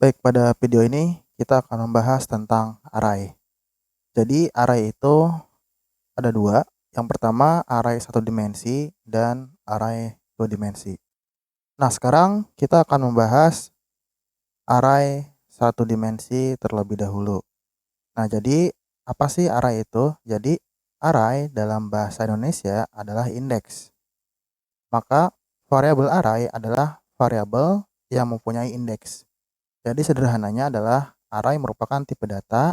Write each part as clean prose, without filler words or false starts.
Baik, pada video ini kita akan membahas tentang array. Jadi array itu ada dua. Yang pertama array satu dimensi dan array dua dimensi. Nah, sekarang kita akan membahas array satu dimensi terlebih dahulu. Nah, jadi apa sih array itu? Jadi array dalam bahasa Indonesia adalah indeks. Maka variabel array adalah variabel yang mempunyai indeks. Jadi sederhananya adalah array merupakan tipe data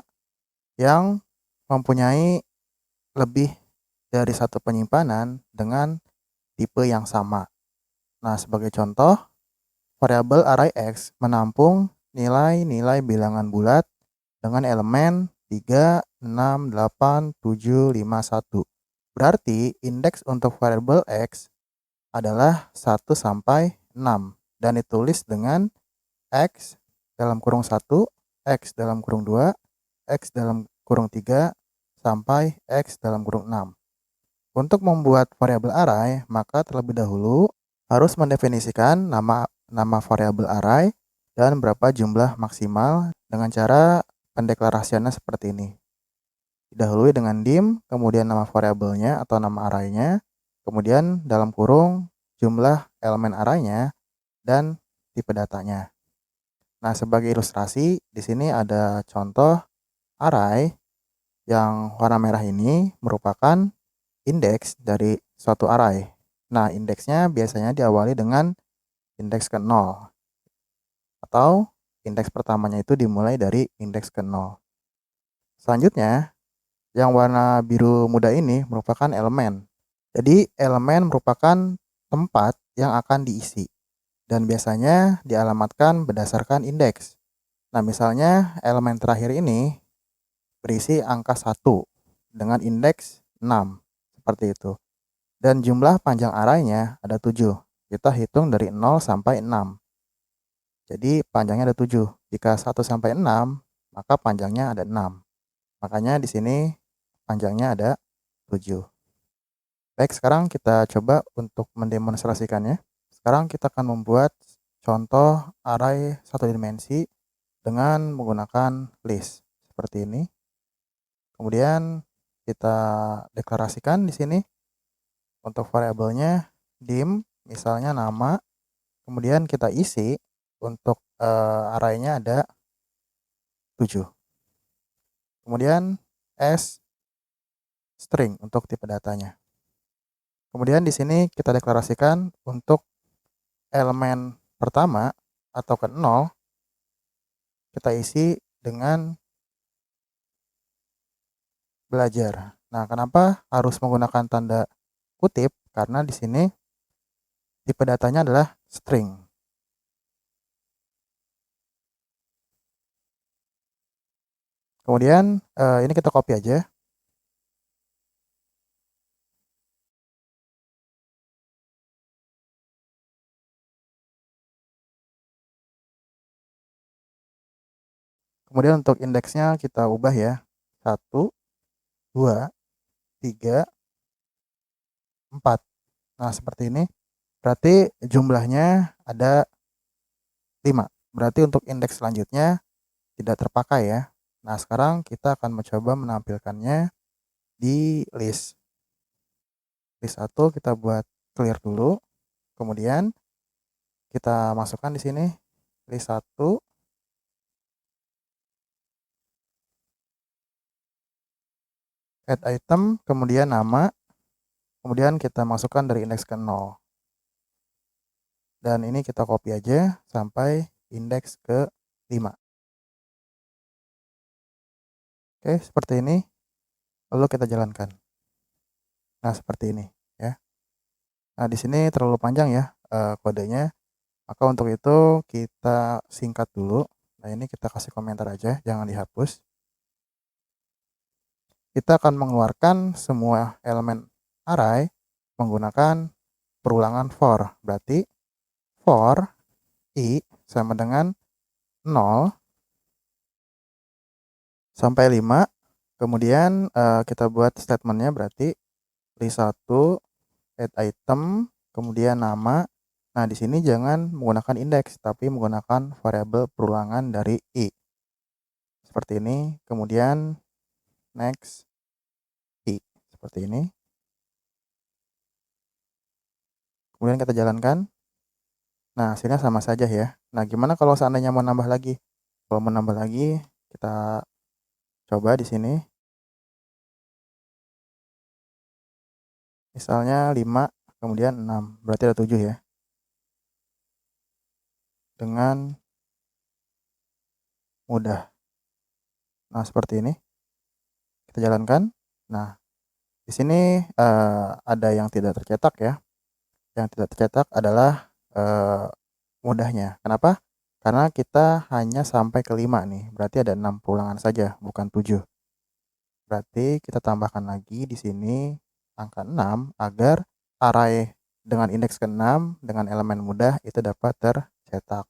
yang mempunyai lebih dari satu penyimpanan dengan tipe yang sama. Nah, sebagai contoh, variabel array X menampung nilai-nilai bilangan bulat dengan elemen 3, 6, 8, 7, 5, 1. Berarti indeks untuk variabel X adalah 1 sampai 6 dan ditulis dengan X dalam kurung 1, X dalam kurung 2, X dalam kurung 3, sampai X dalam kurung 6. Untuk membuat variabel array, maka terlebih dahulu harus mendefinisikan nama variabel array dan berapa jumlah maksimal dengan cara pendeklarasiannya seperti ini. Didahului dengan dim, kemudian nama variabelnya atau nama arraynya, kemudian dalam kurung jumlah elemen arraynya dan tipe datanya. Nah, sebagai ilustrasi, di sini ada contoh array yang warna merah ini merupakan indeks dari suatu array. Nah, indeksnya biasanya diawali dengan indeks ke 0 atau indeks pertamanya itu dimulai dari indeks ke 0. Selanjutnya, yang warna biru muda ini merupakan elemen. Jadi, elemen merupakan tempat yang akan diisi dan biasanya dialamatkan berdasarkan indeks. Nah, misalnya elemen terakhir ini berisi angka 1 dengan indeks 6, seperti itu. Dan jumlah panjang arraynya ada 7. Kita hitung dari 0 sampai 6. Jadi panjangnya ada 7. Jika 1 sampai 6, maka panjangnya ada 6. Makanya di sini panjangnya ada 7. Baik, sekarang kita coba untuk mendemonstrasikannya. Sekarang kita akan membuat contoh array satu dimensi dengan menggunakan list seperti ini. Kemudian kita deklarasikan di sini untuk variabelnya dim, misalnya nama. Kemudian kita isi untuk arraynya ada 7. Kemudian s string untuk tipe datanya. Kemudian di sini kita deklarasikan untuk elemen pertama atau ke 0 kita isi dengan belajar. Nah, kenapa harus menggunakan tanda kutip? Karena di sini tipe datanya adalah string. Kemudian ini kita copy aja. Kemudian untuk indeksnya kita ubah ya. 1, 2, 3, 4. Nah, seperti ini. Berarti jumlahnya ada 5. Berarti untuk indeks selanjutnya tidak terpakai ya. Nah, sekarang kita akan mencoba menampilkannya di list. List 1 kita buat clear dulu. Kemudian kita masukkan di sini list 1, add item, kemudian nama, kemudian kita masukkan dari indeks ke 0. Dan ini kita copy aja sampai indeks ke 5. Oke, seperti ini. Lalu kita jalankan. Nah, seperti ini ya. Nah, di sini terlalu panjang ya kodenya. Maka untuk itu kita singkat dulu. Nah, ini kita kasih komentar aja, jangan dihapus. Kita akan mengeluarkan semua elemen array menggunakan perulangan for. Berarti for i sama dengan 0 sampai 5. Kemudian kita buat statementnya berarti list 1 add item, kemudian nama, Nah, di sini jangan menggunakan indeks, tapi menggunakan variabel perulangan dari i. Seperti ini, kemudian next i. Seperti ini. Kemudian kita jalankan. Nah, hasilnya sama saja ya. Nah, gimana kalau seandainya mau nambah lagi? Kalau mau nambah lagi, kita coba di sini. Misalnya 5, kemudian 6. Berarti ada 7 ya. Dengan mudah. Nah, seperti ini. Kita jalankan. Nah, di sini ada yang tidak tercetak ya. Yang tidak tercetak adalah mudahnya. Kenapa? Karena kita hanya sampai ke 5 nih. Berarti ada 6 perulangan saja, bukan 7. Berarti kita tambahkan lagi di sini angka 6 agar array dengan indeks ke-6 dengan elemen mudah itu dapat tercetak.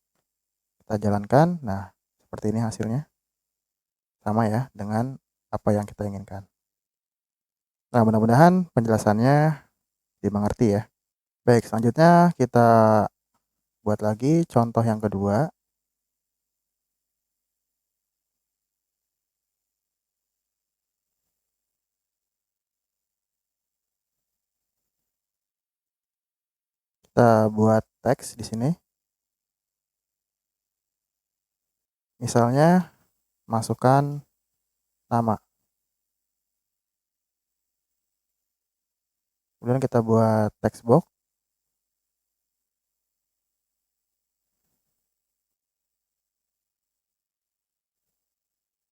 Kita jalankan. Nah, seperti ini hasilnya. Sama ya dengan apa yang kita inginkan. Nah, mudah-mudahan penjelasannya dimengerti ya. Baik, selanjutnya kita buat lagi contoh yang kedua. Kita buat teks di sini. Misalnya masukkan nama. Kemudian kita buat text box.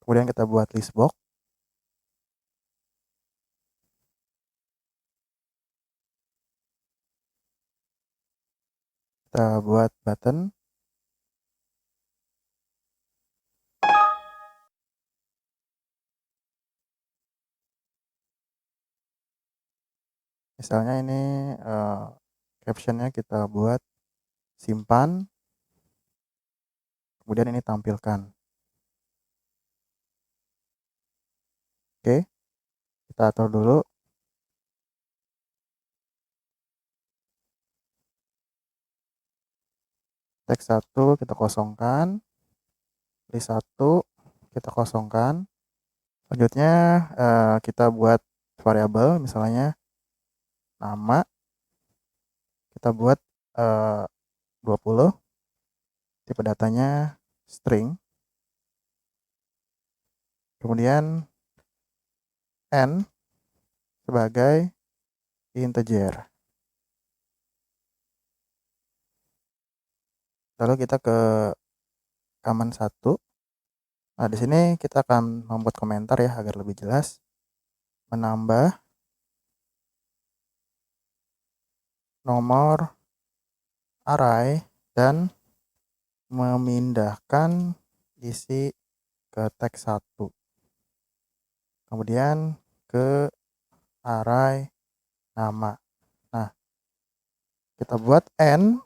Kemudian kita buat list box. Kita buat button. Misalnya ini captionnya kita buat simpan. Kemudian ini tampilkan. Oke, kita atur dulu. Teks 1 kita kosongkan. List 1 kita kosongkan. Selanjutnya kita buat variabel misalnya nama. Kita buat 20. Tipe datanya string. Kemudian n sebagai integer. Lalu kita ke command 1. Nah, di sini kita akan membuat komentar ya agar lebih jelas. Menambah nomor array dan memindahkan isi ke teks 1. Kemudian ke array nama. Nah, kita buat n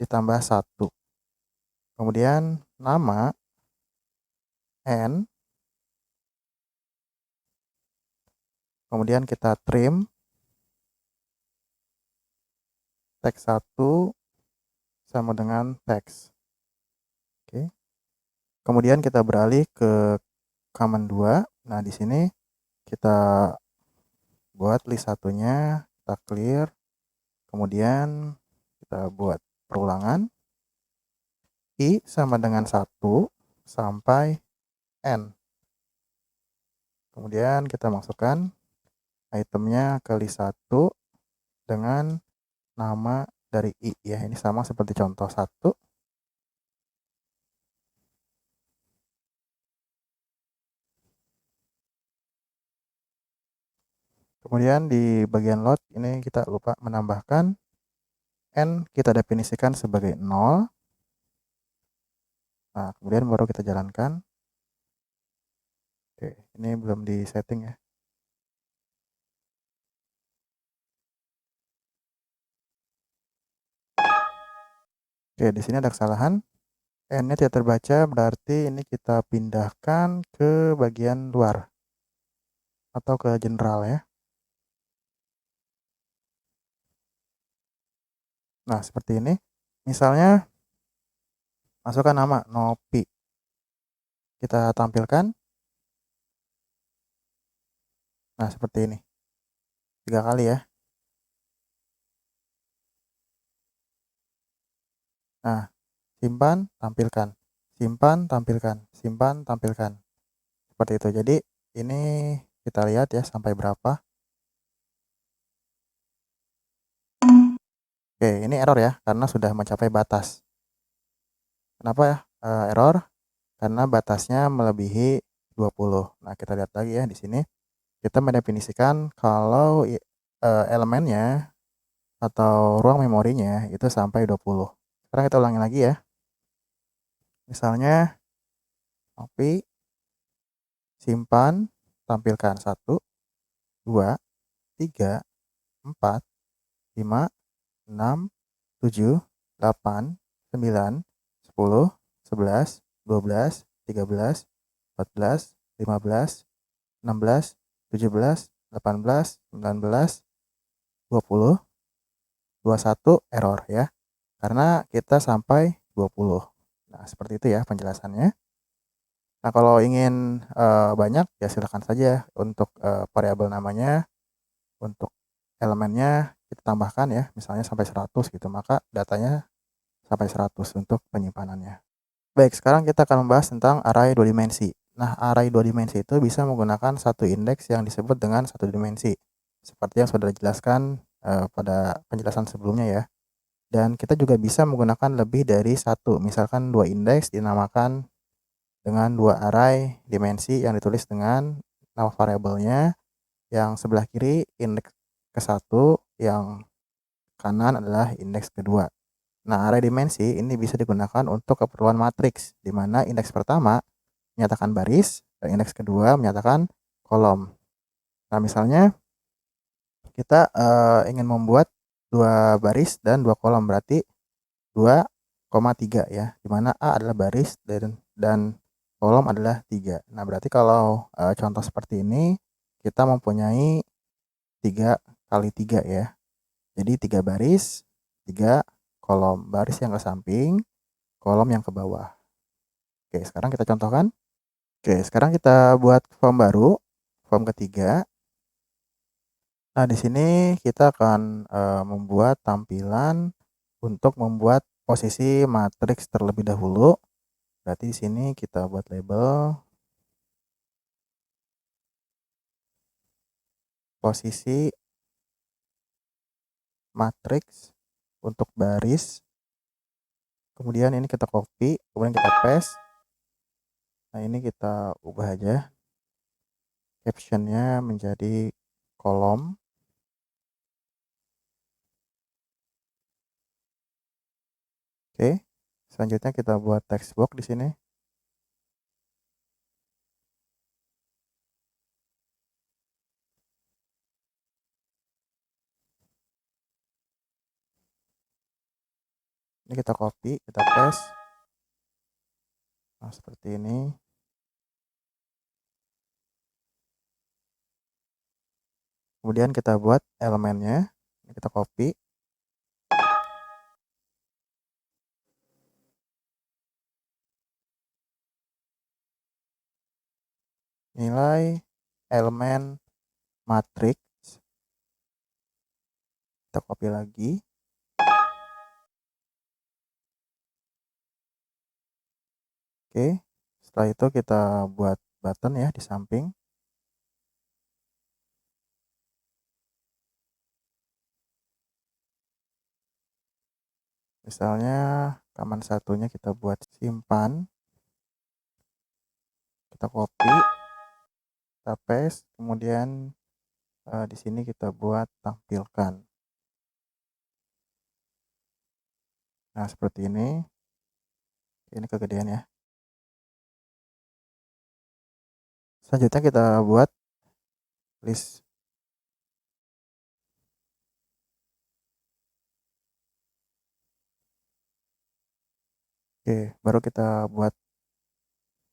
ditambah 1. Kemudian nama n. Kemudian kita trim teks 1 sama dengan teks. Oke. Kemudian kita beralih ke command 2. Nah, di sini kita buat list satunya, kita clear. Kemudian kita buat perulangan. I sama dengan 1 sampai n. Kemudian kita masukkan itemnya ke list 1 dengan nama dari i ya. Ini sama seperti contoh 1. Kemudian di bagian load ini kita lupa menambahkan n kita definisikan sebagai 0. Nah, kemudian baru kita jalankan. Oke, ini belum di setting ya. Oke, di sini ada kesalahan. N-nya tidak terbaca, berarti ini kita pindahkan ke bagian luar atau ke general ya. Nah, seperti ini. Misalnya masukkan nama Nopi. Kita tampilkan. Nah, seperti ini. 3 kali ya. Nah, simpan, tampilkan. Simpan, tampilkan. Simpan, tampilkan. Seperti itu. Jadi, ini kita lihat ya sampai berapa. Oke, ini error ya karena sudah mencapai batas. Kenapa ya error? Karena batasnya melebihi 20. Nah, kita lihat lagi ya di sini. Kita mendefinisikan kalau elemennya atau ruang memorinya itu sampai 20. Sekarang kita ulangi lagi ya. Misalnya copy, simpan, tampilkan 1, 2, 3, 4, 5, 6, 7, 8, 9, 10, 11, 12, 13, 14, 15, 16, 17, 18, 19, 20, 21 error ya. Karena kita sampai 20. Nah, seperti itu ya penjelasannya. Nah, kalau ingin banyak ya silakan saja untuk variabel namanya, untuk elemennya kita tambahkan ya, misalnya sampai 100 gitu, maka datanya sampai 100 untuk penyimpanannya. Baik, sekarang kita akan membahas tentang array 2 dimensi. Nah, array 2 dimensi itu bisa menggunakan satu indeks yang disebut dengan satu dimensi. Seperti yang sudah dijelaskan pada penjelasan sebelumnya ya. Dan kita juga bisa menggunakan lebih dari satu, misalkan 2 indeks dinamakan dengan 2 array dimensi yang ditulis dengan nama variabelnya, yang sebelah kiri indeks ke-1, yang kanan adalah indeks kedua. Nah, array dimensi ini bisa digunakan untuk keperluan matriks, di mana indeks pertama menyatakan baris dan indeks kedua menyatakan kolom. Nah, misalnya kita ingin membuat 2 baris dan 2 kolom, berarti 2,3 ya, di mana A adalah baris dan kolom adalah 3. Nah, berarti kalau contoh seperti ini kita mempunyai 3 kali 3 ya. Jadi 3 baris, 3 kolom. Baris yang ke samping, kolom yang ke bawah. Oke, sekarang kita contohkan. Oke, sekarang kita buat form baru, form ketiga. Nah, di sini kita akan membuat tampilan untuk membuat posisi matriks terlebih dahulu. Berarti di sini kita buat label posisi matriks untuk baris. Kemudian ini kita copy, kemudian kita paste. Nah, ini kita ubah aja captionnya menjadi kolom. Oke. Selanjutnya kita buat text box di sini. Ini kita copy, kita paste. Nah, seperti ini. Kemudian kita buat elemennya. Ini kita copy. Nilai elemen matriks. Kita copy lagi. Oke. Setelah itu kita buat button ya di samping. Misalnya command satunya kita buat simpan. Kita copy, kita paste, kemudian di sini kita buat tampilkan. Nah, seperti ini. Ini kegedean ya. Selanjutnya kita buat list. Oke, baru kita buat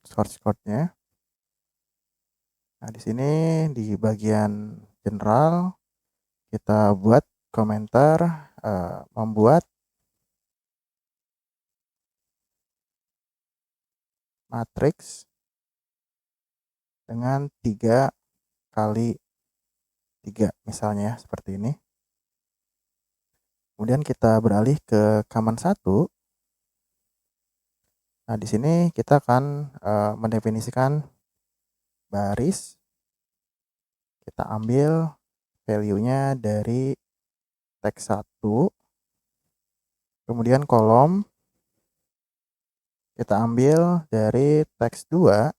source code-nya. Nah, di sini di bagian general kita buat komentar membuat matriks dengan 3 kali 3 misalnya ya, seperti ini. Kemudian kita beralih ke command 1. Nah, di sini kita akan mendefinisikan baris. Kita ambil value-nya dari teks 1. Kemudian kolom kita ambil dari teks 2.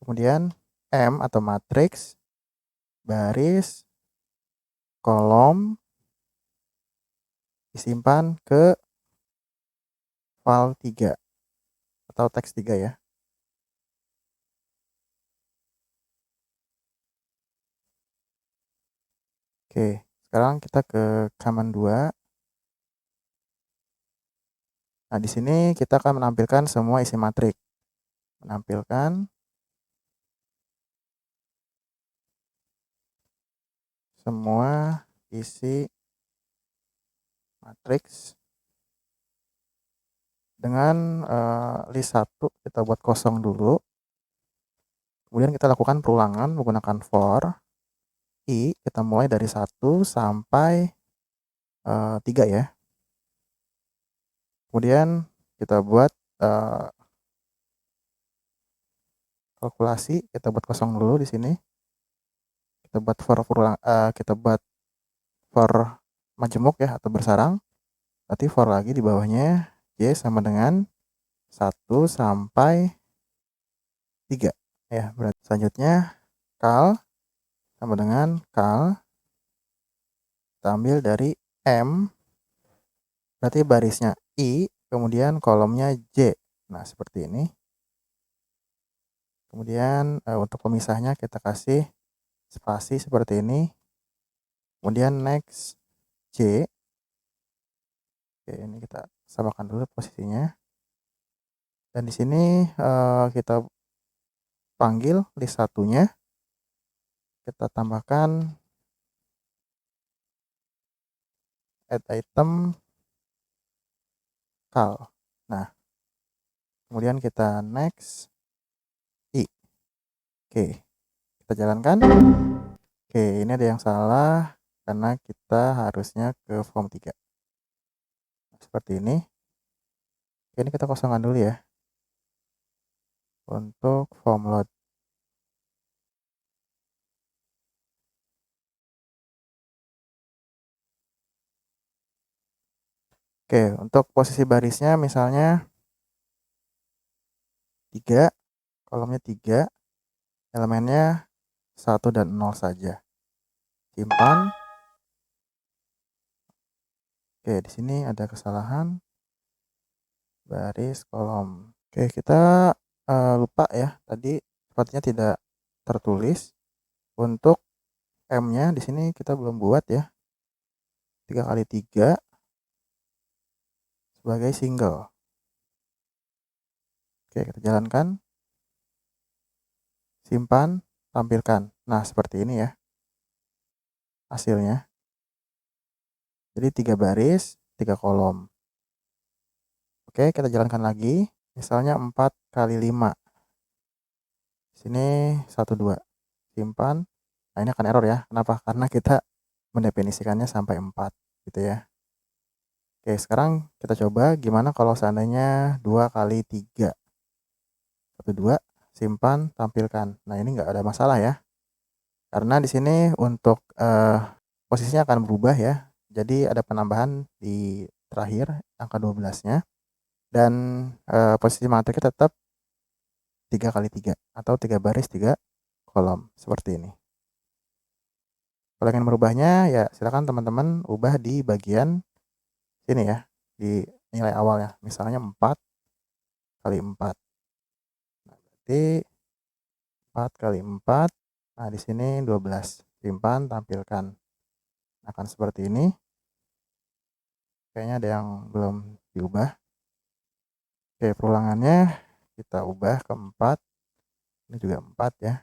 Kemudian M atau matriks, baris, kolom disimpan ke file 3 atau teks 3 ya. Oke, sekarang kita ke command 2. Nah, di sini kita akan menampilkan semua isi matriks. Menampilkan semua isi matriks dengan list 1 kita buat kosong dulu. Kemudian kita lakukan perulangan menggunakan for i, kita mulai dari 1 sampai 3 ya. Kemudian kita buat kalkulasi, kita buat kosong dulu di sini. Kita buat for majemuk ya atau bersarang. Berarti for lagi di bawahnya y sama dengan 1 sampai 3 ya. Berarti selanjutnya kal sama dengan kal, kita ambil dari M, berarti barisnya I, kemudian kolomnya J. Nah, seperti ini. Kemudian untuk pemisahnya kita kasih spasi seperti ini. Kemudian next J. Oke, ini kita samakan dulu posisinya. Dan di sini kita panggil list satunya. Kita tambahkan add item kal. Nah, kemudian kita next i. Oke, kita jalankan. Oke, ini ada yang salah karena kita harusnya ke form 3. Seperti ini. Oke, ini kita kosongkan dulu ya untuk form load. Oke, untuk posisi barisnya misalnya 3, kolomnya 3, elemennya 1 dan 0 saja. Simpan. Oke, di sini ada kesalahan baris kolom. Oke, kita lupa ya, tadi sepertinya tidak tertulis. Untuk M-nya di sini kita belum buat ya. 3 kali 3 sebagai single. Oke, kita jalankan. Simpan, tampilkan. Nah, seperti ini ya hasilnya. Jadi 3 baris, 3 kolom. Oke, kita jalankan lagi. Misalnya 4 kali 5. Sini 1, 2. Simpan. Nah, ini akan error ya. Kenapa? Karena kita mendefinisikannya sampai 4 gitu ya. Oke, sekarang kita coba gimana kalau seandainya 2 kali 3. 1, 2, simpan, tampilkan. Nah, ini nggak ada masalah ya. Karena di sini untuk posisinya akan berubah ya. Jadi ada penambahan di terakhir angka 12-nya. Dan posisi matriknya tetap 3 kali 3 atau 3 baris 3 kolom seperti ini. Kalau ingin merubahnya ya silakan teman-teman ubah di bagian sini ya, di nilai awalnya. Misalnya 4 kali 4. Nah, berarti 4 kali 4. Nah, di sini 12. Simpan, tampilkan. Akan seperti ini. Kayaknya ada yang belum diubah. Oke, perulangannya kita ubah ke 4. Ini juga 4 ya.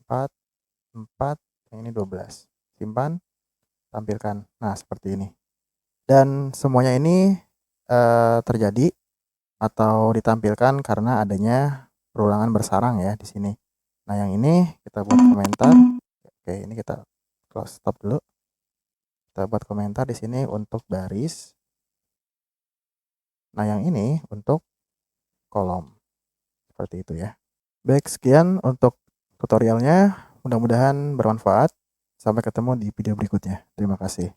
4, 4, yang ini 12. Simpan. tampilkan. Nah, seperti ini. Dan semuanya ini terjadi atau ditampilkan karena adanya perulangan bersarang ya di sini. Nah, yang ini kita buat komentar. Oke, ini kita close stop dulu. Kita buat komentar di sini untuk baris. Nah, yang ini untuk kolom. Seperti itu ya. Baik, sekian untuk tutorialnya. Mudah-mudahan bermanfaat. Sampai ketemu di video berikutnya. Terima kasih.